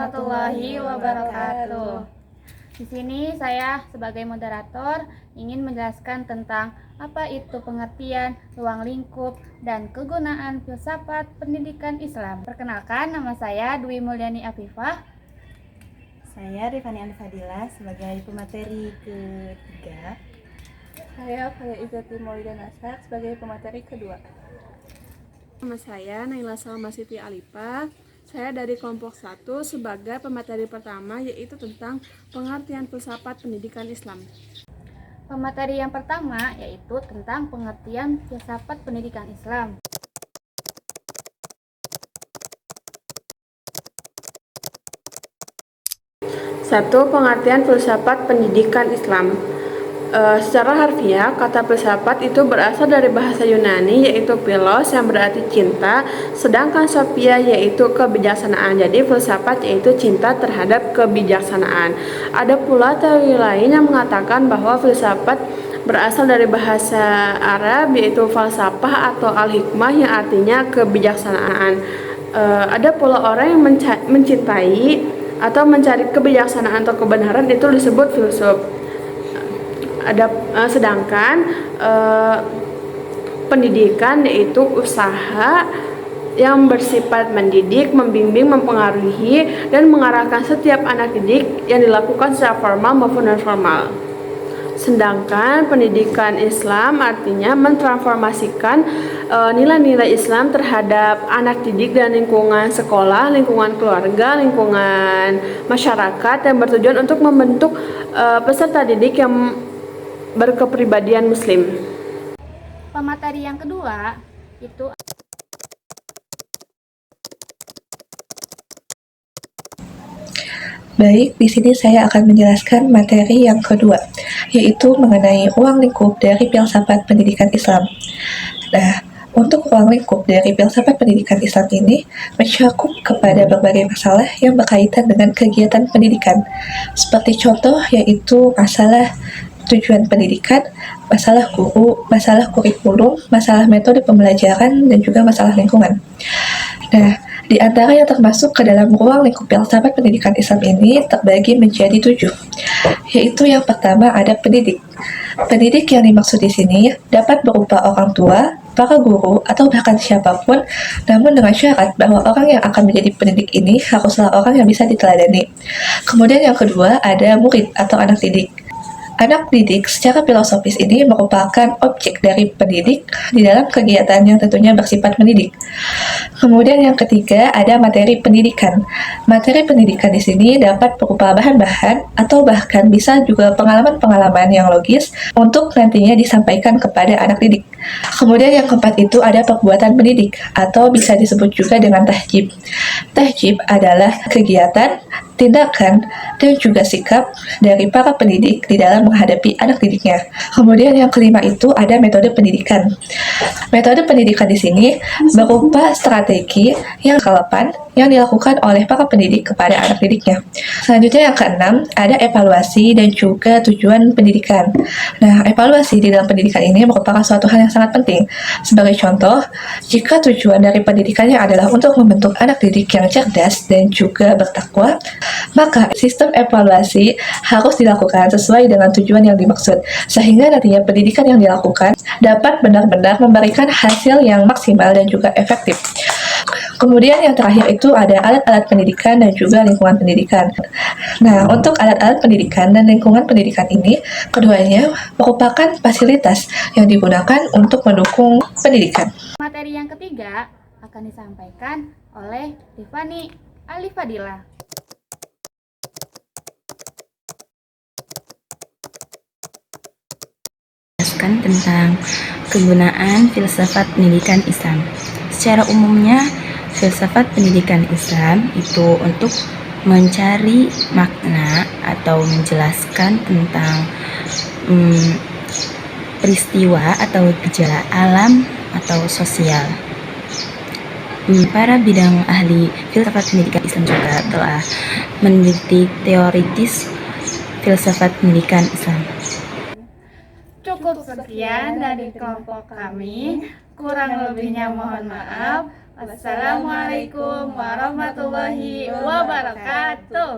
warahmatullahi wabarakatuh. Di sini saya sebagai moderator ingin menjelaskan tentang apa itu pengertian ruang lingkup dan kegunaan filsafat pendidikan Islam. Perkenalkan, nama saya Dwi Mulyani Afifah. Saya Rifani Anfadila sebagai pemateri ketiga. Saya Faya Izzati Maulida Nasar sebagai pemateri kedua. Nama saya Naila Salma Siti Alipa. Saya dari kelompok 1 sebagai pemateri pertama, yaitu tentang pengertian filsafat pendidikan Islam. Pemateri yang pertama yaitu tentang pengertian filsafat pendidikan Islam. Satu, pengertian filsafat pendidikan Islam. Secara harfiah, kata filsafat itu berasal dari bahasa Yunani, yaitu philos yang berarti cinta, sedangkan sophia yaitu kebijaksanaan. Jadi filsafat yaitu cinta terhadap kebijaksanaan. Ada pula teori lain yang mengatakan bahwa filsafat berasal dari bahasa Arab, yaitu falsafah atau al-hikmah yang artinya kebijaksanaan. Ada pula orang yang mencintai atau mencari kebijaksanaan atau kebenaran, itu disebut filsuf. Sedangkan pendidikan yaitu usaha yang bersifat mendidik, membimbing, mempengaruhi, dan mengarahkan setiap anak didik yang dilakukan secara formal maupun non formal. Sedangkan pendidikan Islam artinya mentransformasikan nilai-nilai Islam terhadap anak didik dan lingkungan sekolah, lingkungan keluarga, lingkungan masyarakat, yang bertujuan untuk membentuk peserta didik yang berkepribadian Muslim. Pemateri yang kedua itu Baik, di sini saya akan menjelaskan materi yang kedua, yaitu mengenai ruang lingkup dari filsafat pendidikan Islam. Nah, untuk ruang lingkup dari filsafat pendidikan Islam ini mencakup kepada berbagai masalah yang berkaitan dengan kegiatan pendidikan, seperti contoh yaitu masalah tujuan pendidikan, masalah guru, masalah kurikulum, masalah metode pembelajaran, dan juga masalah lingkungan. Nah, di antara yang termasuk ke dalam ruang lingkup filsafat pendidikan Islam ini terbagi menjadi 7, yaitu yang pertama ada pendidik. Pendidik yang dimaksud di sini dapat berupa orang tua, para guru, atau bahkan siapapun, namun dengan syarat bahwa orang yang akan menjadi pendidik ini haruslah orang yang bisa diteladani. Kemudian yang kedua ada murid atau anak didik. Anak didik secara filosofis ini merupakan objek dari pendidik di dalam kegiatan yang tentunya bersifat mendidik. Kemudian yang ketiga ada materi pendidikan. Materi pendidikan di sini dapat berupa bahan-bahan atau bahkan bisa juga pengalaman-pengalaman yang logis untuk nantinya disampaikan kepada anak didik. Kemudian yang keempat itu ada perbuatan pendidik atau bisa disebut juga dengan tahjib. Tahjib adalah kegiatan, tindakan, dan juga sikap dari para pendidik di dalam menghadapi anak didiknya. Kemudian yang kelima itu ada metode pendidikan. Metode pendidikan di sini berupa strategi yang relevan yang dilakukan oleh para pendidik kepada anak didiknya. Selanjutnya yang keenam ada evaluasi dan juga tujuan pendidikan. Nah, evaluasi di dalam pendidikan ini merupakan suatu hal yang sangat penting. Sebagai contoh, jika tujuan dari pendidikannya adalah untuk membentuk anak didik yang cerdas dan juga bertakwa, maka sistem evaluasi harus dilakukan sesuai dengan tujuan yang dimaksud, sehingga nantinya pendidikan yang dilakukan dapat benar-benar memberikan hasil yang maksimal dan juga efektif. Kemudian yang terakhir itu ada alat-alat pendidikan dan juga lingkungan pendidikan. Nah, untuk alat-alat pendidikan dan lingkungan pendidikan ini, keduanya merupakan fasilitas yang digunakan untuk mendukung pendidikan. materi yang ketiga akan disampaikan oleh Rifani Alifadila. Tentang kegunaan filsafat pendidikan Islam. Secara umumnya, filsafat pendidikan Islam itu untuk mencari makna atau menjelaskan tentang peristiwa atau gejala alam atau sosial. Para bidang ahli filsafat pendidikan Islam juga telah meneliti teoritis filsafat pendidikan Islam. Cukup sekian dari kelompok kami, kurang lebihnya mohon maaf. Wassalamualaikum Assalamualaikum warahmatullahi wabarakatuh.